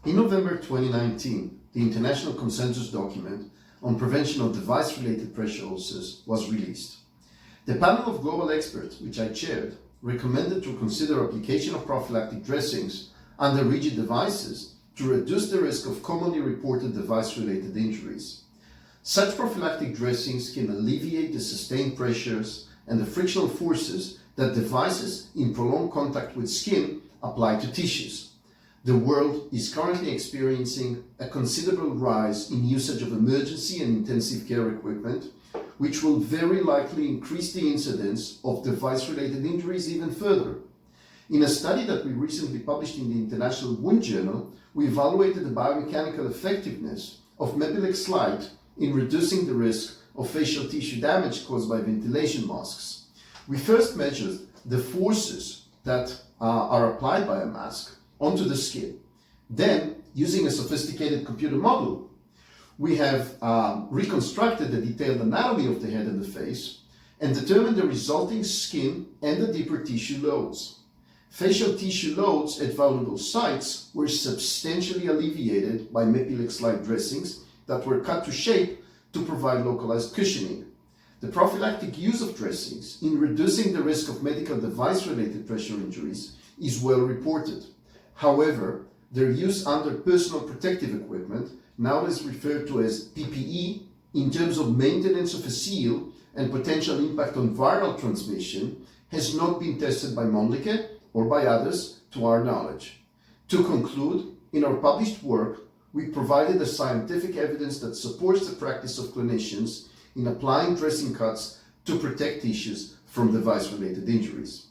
In November 2019, the International Consensus Document on Prevention of Device-Related Pressure Ulcers was released. The panel of global experts, which I chaired, recommended to consider application of prophylactic dressings under rigid devices to reduce the risk of commonly reported device-related injuries. Such prophylactic dressings can alleviate the sustained pressures and the frictional forces that devices in prolonged contact with skin apply to tissues. The world is currently experiencing a considerable rise in usage of emergency and intensive care equipment, which will very likely increase the incidence of device-related injuries even further. In a study that we recently published in the International Wound Journal, we evaluated the biomechanical effectiveness of Mepilex Light in reducing the risk of facial tissue damage caused by ventilation masks. We first measured the forces that are applied by a mask onto the skin. Then, using a sophisticated computer model, we have reconstructed the detailed anatomy of the head and the face and determined the resulting skin and the deeper tissue loads. Facial tissue loads at vulnerable sites were substantially alleviated by Mepilex Light dressings that were cut to shape to provide localized cushioning. The prophylactic use of dressings in reducing the risk of medical device-related pressure injuries is well reported. However, their use under personal protective equipment, now is referred to as PPE, in terms of maintenance of a seal and potential impact on viral transmission, has not been tested by Mölnlycke or by others to our knowledge. To conclude, in our published work, we provided the scientific evidence that supports the practice of clinicians in applying dressing cuts to protect tissues from device-related injuries.